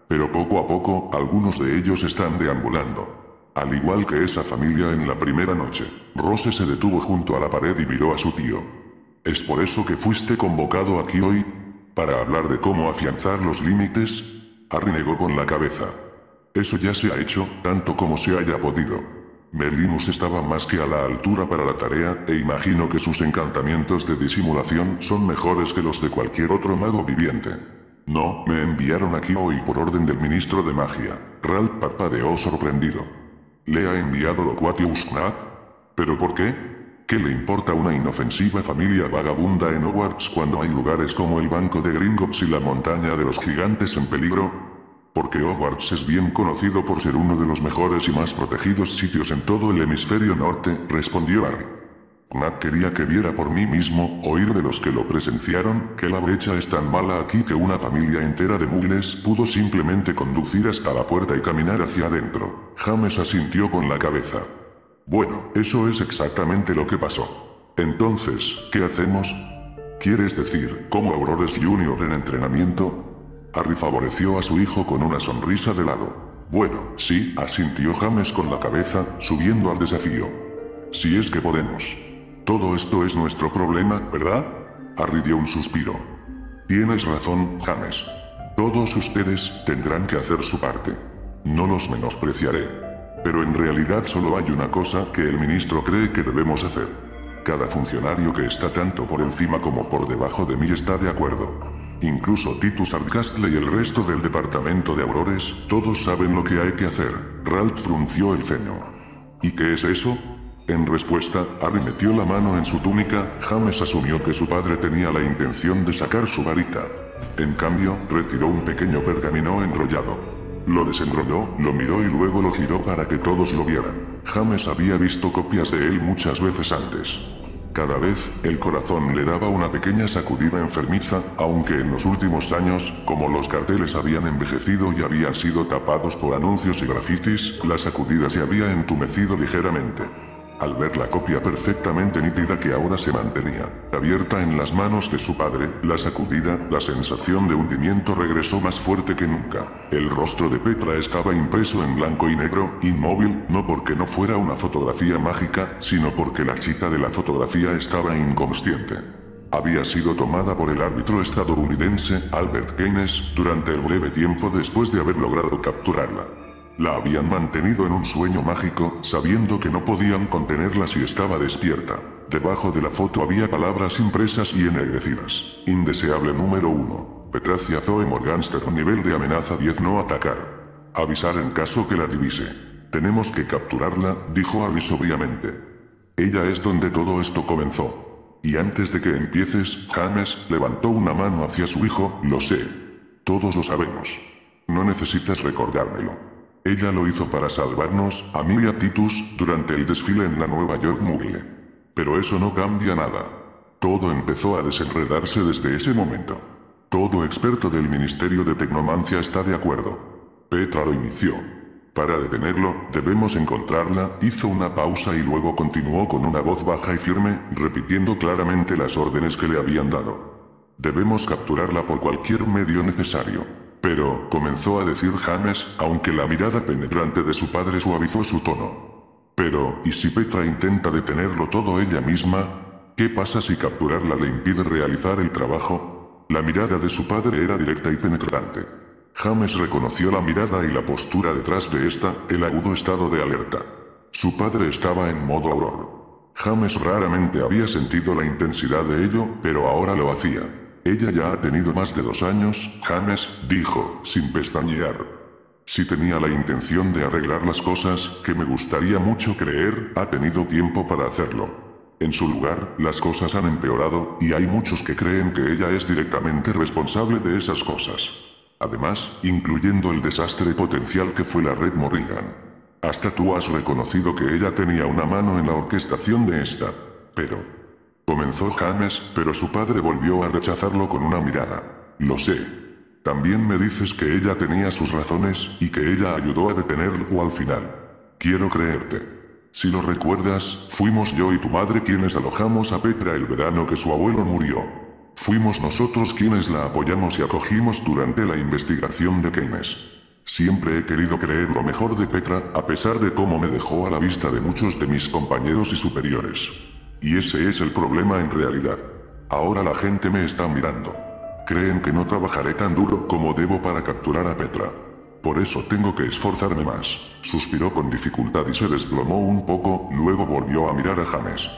Pero poco a poco, algunos de ellos están deambulando. Al igual que esa familia en la primera noche. Rose se detuvo junto a la pared y miró a su tío. ¿Es por eso que fuiste convocado aquí hoy? ¿Para hablar de cómo afianzar los límites? Harry negó con la cabeza. Eso ya se ha hecho, tanto como se haya podido. Melimus estaba más que a la altura para la tarea, e imagino que sus encantamientos de disimulación son mejores que los de cualquier otro mago viviente. No, me enviaron aquí hoy por orden del ministro de magia. Ralph parpadeó sorprendido. ¿Le ha enviado Loquatius Knap? ¿Pero por qué? ¿Qué le importa una inofensiva familia vagabunda en Hogwarts cuando hay lugares como el Banco de Gringotts y la Montaña de los Gigantes en peligro? Porque Hogwarts es bien conocido por ser uno de los mejores y más protegidos sitios en todo el hemisferio norte, respondió Harry. Knap quería que viera por mí mismo, oír de los que lo presenciaron, que la brecha es tan mala aquí que una familia entera de muggles pudo simplemente conducir hasta la puerta y caminar hacia adentro. James asintió con la cabeza. Bueno, eso es exactamente lo que pasó. Entonces, ¿qué hacemos? ¿Quieres decir, como Aurores Jr. en entrenamiento? Harry favoreció a su hijo con una sonrisa de lado. Bueno, sí, asintió James con la cabeza, subiendo al desafío. Si es que podemos. Todo esto es nuestro problema, ¿verdad? Harry dio un suspiro. Tienes razón, James. Todos ustedes tendrán que hacer su parte. No los menospreciaré. Pero en realidad solo hay una cosa que el ministro cree que debemos hacer. Cada funcionario que está tanto por encima como por debajo de mí está de acuerdo. Incluso Titus Ardcastle y el resto del departamento de Aurores, todos saben lo que hay que hacer. Ralph frunció el ceño. ¿Y qué es eso? En respuesta, Harry metió la mano en su túnica. James asumió que su padre tenía la intención de sacar su varita. En cambio, retiró un pequeño pergamino enrollado. Lo desenrolló, lo miró y luego lo giró para que todos lo vieran. James había visto copias de él muchas veces antes. Cada vez, el corazón le daba una pequeña sacudida enfermiza, aunque en los últimos años, como los carteles habían envejecido y habían sido tapados por anuncios y grafitis, la sacudida se había entumecido ligeramente. Al ver la copia perfectamente nítida que ahora se mantenía abierta en las manos de su padre, la sacudida, la sensación de hundimiento regresó más fuerte que nunca. El rostro de Petra estaba impreso en blanco y negro, inmóvil, no porque no fuera una fotografía mágica, sino porque la chica de la fotografía estaba inconsciente. Había sido tomada por el árbitro estadounidense, Albert Keynes, durante el breve tiempo después de haber logrado capturarla. La habían mantenido en un sueño mágico, sabiendo que no podían contenerla si estaba despierta. Debajo de la foto había palabras impresas y ennegrecidas. Indeseable número 1. Petracia Zoe Morganster. Nivel de amenaza 10. No atacar. Avisar en caso que la divise. Tenemos que capturarla, dijo Harry sobriamente. Ella es donde todo esto comenzó. Y antes de que empieces, James levantó una mano hacia su hijo. Lo sé. Todos lo sabemos. No necesitas recordármelo. Ella lo hizo para salvarnos, a mí y a Titus, durante el desfile en la Nueva York Muggle. Pero eso no cambia nada. Todo empezó a desenredarse desde ese momento. Todo experto del Ministerio de Tecnomancia está de acuerdo. Petra lo inició. Para detenerlo, debemos encontrarla, hizo una pausa y luego continuó con una voz baja y firme, repitiendo claramente las órdenes que le habían dado. Debemos capturarla por cualquier medio necesario. Pero, comenzó a decir James, aunque la mirada penetrante de su padre suavizó su tono. Pero, ¿y si Petra intenta detenerlo todo ella misma? ¿Qué pasa si capturarla le impide realizar el trabajo? La mirada de su padre era directa y penetrante. James reconoció la mirada y la postura detrás de esta, el agudo estado de alerta. Su padre estaba en modo auror. James raramente había sentido la intensidad de ello, pero ahora lo hacía. Ella ya ha tenido más de 2 años, James, dijo, sin pestañear. Si tenía la intención de arreglar las cosas, que me gustaría mucho creer, ha tenido tiempo para hacerlo. En su lugar, las cosas han empeorado, y hay muchos que creen que ella es directamente responsable de esas cosas. Además, incluyendo el desastre potencial que fue la red Morrigan. Hasta tú has reconocido que ella tenía una mano en la orquestación de esta. Pero... comenzó James, pero su padre volvió a rechazarlo con una mirada. Lo sé. También me dices que ella tenía sus razones, y que ella ayudó a detenerlo al final. Quiero creerte. Si lo recuerdas, fuimos yo y tu madre quienes alojamos a Petra el verano que su abuelo murió. Fuimos nosotros quienes la apoyamos y acogimos durante la investigación de Keynes. Siempre he querido creer lo mejor de Petra, a pesar de cómo me dejó a la vista de muchos de mis compañeros y superiores. Y ese es el problema en realidad. Ahora la gente me está mirando. Creen que no trabajaré tan duro como debo para capturar a Petra. Por eso tengo que esforzarme más. Suspiró con dificultad y se desplomó un poco, luego volvió a mirar a James.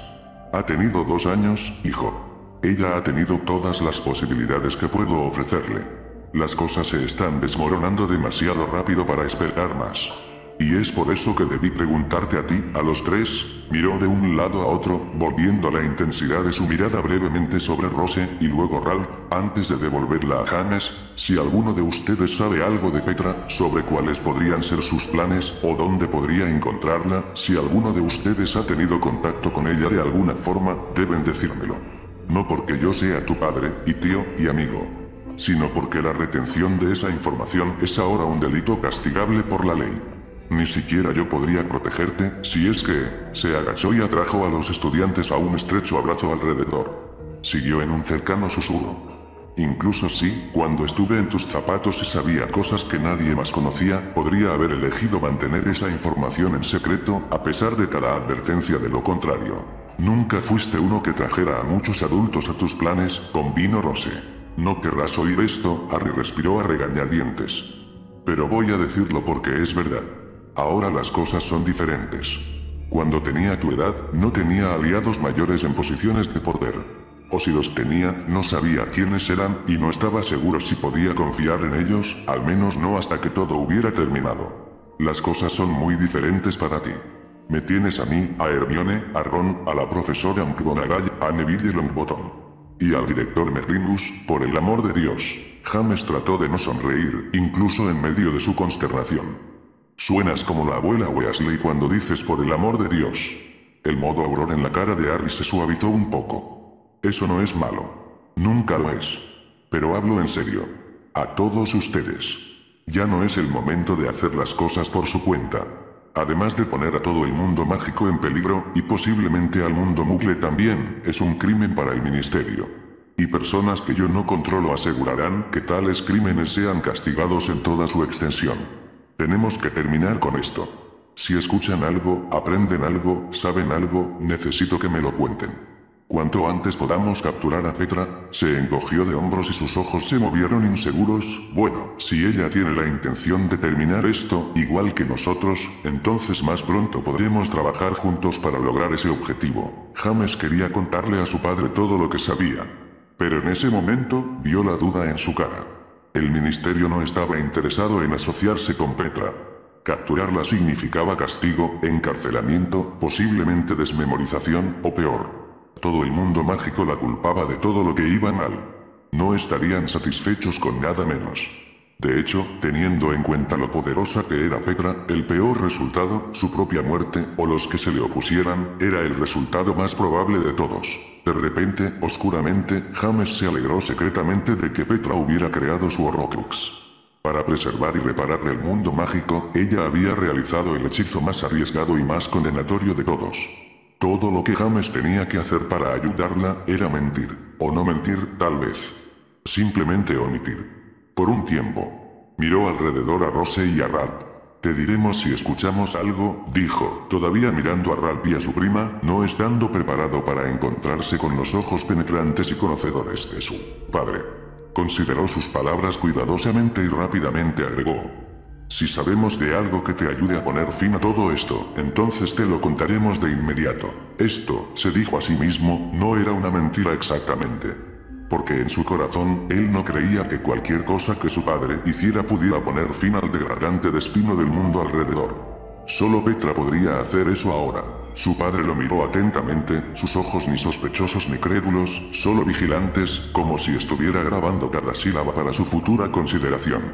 Ha tenido 2 años, hijo. Ella ha tenido todas las posibilidades que puedo ofrecerle. Las cosas se están desmoronando demasiado rápido para esperar más. Y es por eso que debí preguntarte a ti, a los tres. Miró de un lado a otro, volviendo la intensidad de su mirada brevemente sobre Rose, y luego Ralph, antes de devolverla a James, si alguno de ustedes sabe algo de Petra, sobre cuáles podrían ser sus planes, o dónde podría encontrarla, si alguno de ustedes ha tenido contacto con ella de alguna forma, deben decírmelo. No porque yo sea tu padre, y tío, y amigo, sino porque la retención de esa información es ahora un delito castigable por la ley. Ni siquiera yo podría protegerte, si es que... Se agachó y atrajo a los estudiantes a un estrecho abrazo alrededor. Siguió en un cercano susurro. Incluso si, cuando estuve en tus zapatos y sabía cosas que nadie más conocía, podría haber elegido mantener esa información en secreto, a pesar de cada advertencia de lo contrario. Nunca fuiste uno que trajera a muchos adultos a tus planes, convino Rose. No querrás oír esto, Harry respiró a regañadientes. Pero voy a decirlo porque es verdad. Ahora las cosas son diferentes. Cuando tenía tu edad, no tenía aliados mayores en posiciones de poder. O si los tenía, no sabía quiénes eran y no estaba seguro si podía confiar en ellos, al menos no hasta que todo hubiera terminado. Las cosas son muy diferentes para ti. Me tienes a mí, a Hermione, a Ron, a la profesora McGonagall, a Neville Longbottom. Y al director Merlingus, por el amor de Dios. James trató de no sonreír, incluso en medio de su consternación. Suenas como la abuela Weasley cuando dices por el amor de Dios. El modo aurora en la cara de Harry se suavizó un poco. Eso no es malo. Nunca lo es. Pero hablo en serio. A todos ustedes. Ya no es el momento de hacer las cosas por su cuenta. Además de poner a todo el mundo mágico en peligro, y posiblemente al mundo Muggle también, es un crimen para el ministerio. Y personas que yo no controlo asegurarán que tales crímenes sean castigados en toda su extensión. Tenemos que terminar con esto. Si escuchan algo, aprenden algo, saben algo, necesito que me lo cuenten. Cuanto antes podamos capturar a Petra. Se encogió de hombros y sus ojos se movieron inseguros. Bueno, si ella tiene la intención de terminar esto, igual que nosotros, entonces más pronto podremos trabajar juntos para lograr ese objetivo. James quería contarle a su padre todo lo que sabía. Pero en ese momento, vio la duda en su cara. El ministerio no estaba interesado en asociarse con Petra. Capturarla significaba castigo, encarcelamiento, posiblemente desmemorización, o peor. Todo el mundo mágico la culpaba de todo lo que iba mal. No estarían satisfechos con nada menos. De hecho, teniendo en cuenta lo poderosa que era Petra, el peor resultado, su propia muerte, o los que se le opusieran, era el resultado más probable de todos. De repente, oscuramente, James se alegró secretamente de que Petra hubiera creado su Horrocrux. Para preservar y reparar el mundo mágico, ella había realizado el hechizo más arriesgado y más condenatorio de todos. Todo lo que James tenía que hacer para ayudarla era mentir, o no mentir, tal vez. Simplemente omitir. Por un tiempo. Miró alrededor a Rose y a Ralph. Te diremos si escuchamos algo, dijo, todavía mirando a Ralph y a su prima, no estando preparado para encontrarse con los ojos penetrantes y conocedores de su padre. Consideró sus palabras cuidadosamente y rápidamente agregó. Si sabemos de algo que te ayude a poner fin a todo esto, entonces te lo contaremos de inmediato. Esto, se dijo a sí mismo, no era una mentira exactamente. porque en su corazón, él no creía que cualquier cosa que su padre hiciera pudiera poner fin al degradante destino del mundo alrededor. Solo Petra podría hacer eso ahora. Su padre lo miró atentamente, sus ojos ni sospechosos ni crédulos, solo vigilantes, como si estuviera grabando cada sílaba para su futura consideración.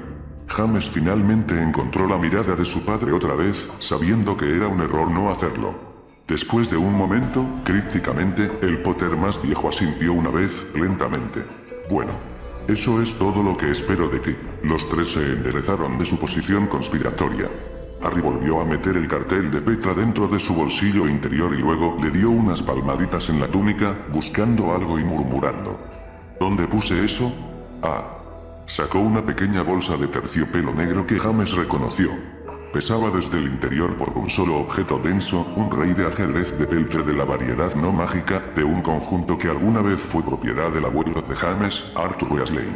James finalmente encontró la mirada de su padre otra vez, sabiendo que era un error no hacerlo. Después de un momento, crípticamente, el Potter más viejo asintió una vez, lentamente. Bueno. Eso es todo lo que espero de ti. Los tres se enderezaron de su posición conspiratoria. Harry volvió a meter el cartel de Petra dentro de su bolsillo interior y luego le dio unas palmaditas en la túnica, buscando algo y murmurando. ¿Dónde puse eso? Ah. Sacó una pequeña bolsa de terciopelo negro que James reconoció. Pesaba desde el interior por un solo objeto denso, un rey de ajedrez de peltre de la variedad no mágica, de un conjunto que alguna vez fue propiedad del abuelo de James, Arthur Weasley.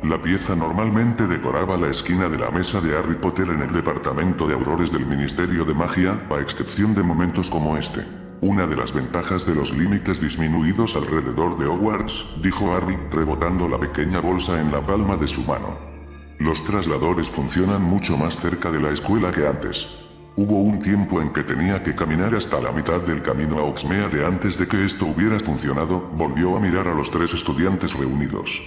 La pieza normalmente decoraba la esquina de la mesa de Harry Potter en el departamento de aurores del Ministerio de Magia, a excepción de momentos como este. Una de las ventajas de los límites disminuidos alrededor de Hogwarts, dijo Harry, rebotando la pequeña bolsa en la palma de su mano. Los trasladores funcionan mucho más cerca de la escuela que antes. Hubo un tiempo en que tenía que caminar hasta la mitad del camino a Hogsmeade antes de que esto hubiera funcionado, volvió a mirar a los tres estudiantes reunidos.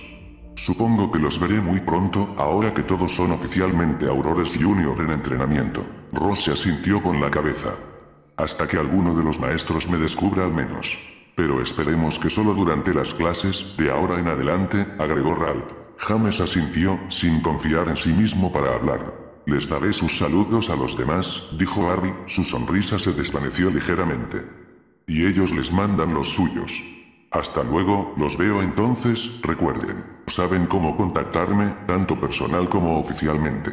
Supongo que los veré muy pronto, ahora que todos son oficialmente Aurores Junior en entrenamiento. Ross se asintió con la cabeza. Hasta que alguno de los maestros me descubra al menos. Pero esperemos que solo durante las clases, de ahora en adelante, agregó Ralph. James asintió, sin confiar en sí mismo para hablar. Les daré sus saludos a los demás, dijo Harry, su sonrisa se desvaneció ligeramente. Y ellos les mandan los suyos. Hasta luego, los veo entonces, recuerden. Saben cómo contactarme, tanto personal como oficialmente.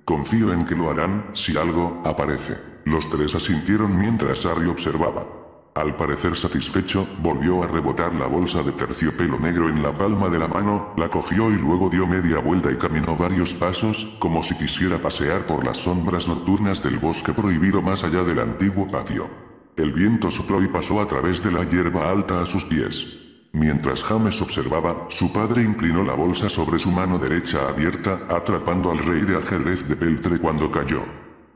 Confío en que lo harán, si algo aparece. Los tres asintieron mientras Harry observaba. Al parecer satisfecho, volvió a rebotar la bolsa de terciopelo negro en la palma de la mano, la cogió y luego dio media vuelta y caminó varios pasos, como si quisiera pasear por las sombras nocturnas del bosque prohibido más allá del antiguo patio. El viento sopló y pasó a través de la hierba alta a sus pies. Mientras James observaba, su padre inclinó la bolsa sobre su mano derecha abierta, atrapando al rey de ajedrez de peltre cuando cayó.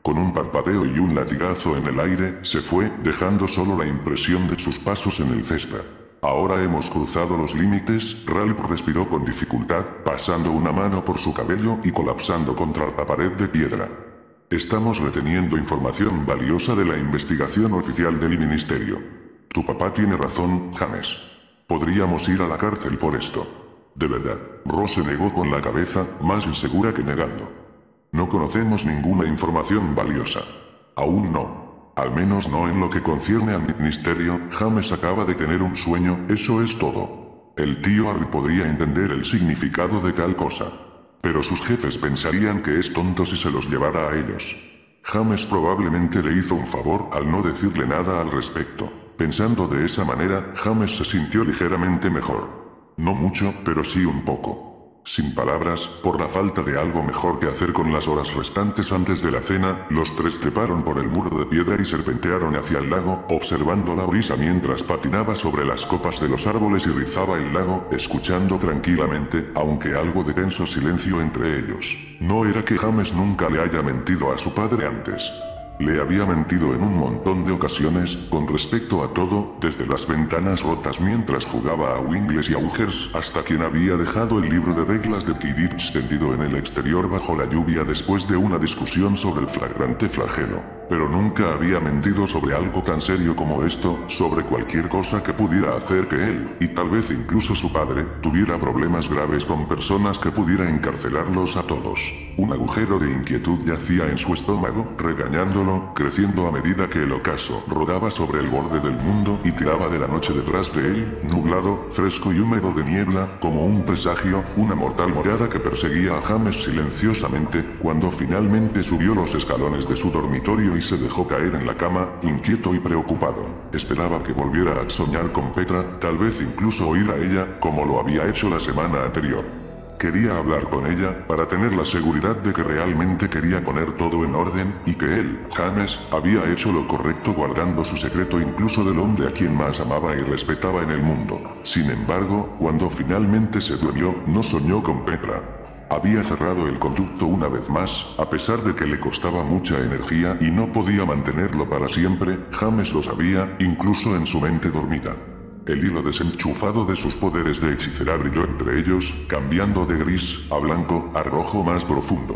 Con un parpadeo y un latigazo en el aire, se fue, dejando solo la impresión de sus pasos en el césped. Ahora hemos cruzado los límites, Ralph respiró con dificultad, pasando una mano por su cabello y colapsando contra la pared de piedra. Estamos reteniendo información valiosa de la investigación oficial del ministerio. Tu papá tiene razón, James. Podríamos ir a la cárcel por esto. De verdad. Ross se negó con la cabeza, más insegura que negando. No conocemos ninguna información valiosa. Aún no. Al menos no en lo que concierne al ministerio. James acaba de tener un sueño, eso es todo. El tío Harry podría entender el significado de tal cosa. Pero sus jefes pensarían que es tonto si se los llevara a ellos. James probablemente le hizo un favor al no decirle nada al respecto. Pensando de esa manera, James se sintió ligeramente mejor. No mucho, pero sí un poco. Sin palabras, por la falta de algo mejor que hacer con las horas restantes antes de la cena, los tres treparon por el muro de piedra y serpentearon hacia el lago, observando la brisa mientras patinaba sobre las copas de los árboles y rizaba el lago, escuchando tranquilamente, aunque algo de tenso silencio entre ellos. No era que James nunca le haya mentido a su padre antes. Le había mentido en un montón de ocasiones, con respecto a todo, desde las ventanas rotas mientras jugaba a Wingles y Augers, hasta quien había dejado el libro de reglas de Quidditch tendido en el exterior bajo la lluvia después de una discusión sobre el flagrante flagelo. Pero nunca había mentido sobre algo tan serio como esto, sobre cualquier cosa que pudiera hacer que él, y tal vez incluso su padre, tuviera problemas graves con personas que pudiera encarcelarlos a todos. Un agujero de inquietud yacía en su estómago, regañándolo, creciendo a medida que el ocaso rodaba sobre el borde del mundo y tiraba de la noche detrás de él, nublado, fresco y húmedo de niebla, como un presagio, una mortal morada que perseguía a James silenciosamente, cuando finalmente subió los escalones de su dormitorio y se dejó caer en la cama, inquieto y preocupado. Esperaba que volviera a soñar con Petra, tal vez incluso oír a ella, como lo había hecho la semana anterior. Quería hablar con ella, para tener la seguridad de que realmente quería poner todo en orden, y que él, James, había hecho lo correcto guardando su secreto incluso del hombre a quien más amaba y respetaba en el mundo. Sin embargo, cuando finalmente se durmió, no soñó con Petra. Había cerrado el conducto una vez más, a pesar de que le costaba mucha energía y no podía mantenerlo para siempre. James lo sabía, incluso en su mente dormida. El hilo desenchufado de sus poderes de hechicera brilló entre ellos, cambiando de gris a blanco a rojo más profundo.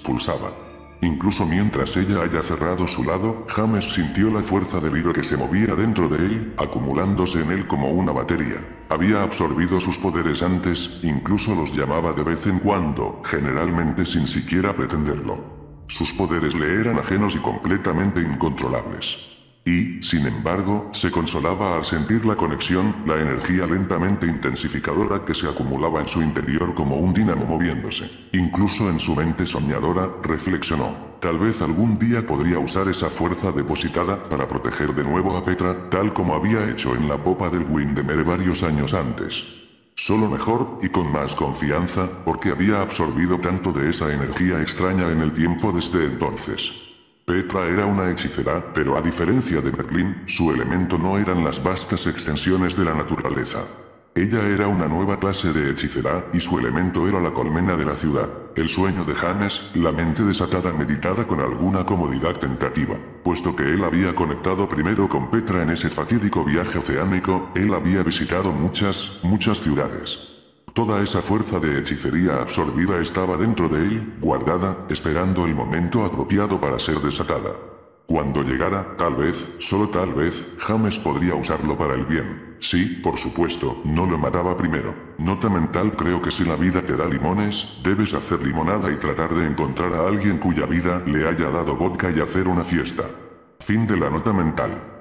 Pulsaba. Incluso mientras ella haya cerrado su lado, James sintió la fuerza del hilo que se movía dentro de él, acumulándose en él como una batería. Había absorbido sus poderes antes, incluso los llamaba de vez en cuando, generalmente sin siquiera pretenderlo. Sus poderes le eran ajenos y completamente incontrolables. Y, sin embargo, se consolaba al sentir la conexión, la energía lentamente intensificadora que se acumulaba en su interior como un dínamo moviéndose. Incluso en su mente soñadora, reflexionó. Tal vez algún día podría usar esa fuerza depositada para proteger de nuevo a Petra, tal como había hecho en la popa del Windermere varios años antes. Solo mejor y con más confianza, porque había absorbido tanto de esa energía extraña en el tiempo desde entonces. Petra era una hechicera, pero a diferencia de Merlin, su elemento no eran las vastas extensiones de la naturaleza. Ella era una nueva clase de hechicera, y su elemento era la colmena de la ciudad. El sueño de James, la mente desatada meditada con alguna comodidad tentativa. Puesto que él había conectado primero con Petra en ese fatídico viaje oceánico, él había visitado muchas ciudades. Toda esa fuerza de hechicería absorbida estaba dentro de él, guardada, esperando el momento apropiado para ser desatada. Cuando llegara, tal vez, solo tal vez, James podría usarlo para el bien. Sí, por supuesto, no lo mataba primero. Nota mental: creo que si la vida te da limones, debes hacer limonada y tratar de encontrar a alguien cuya vida le haya dado vodka y hacer una fiesta. Fin de la nota mental.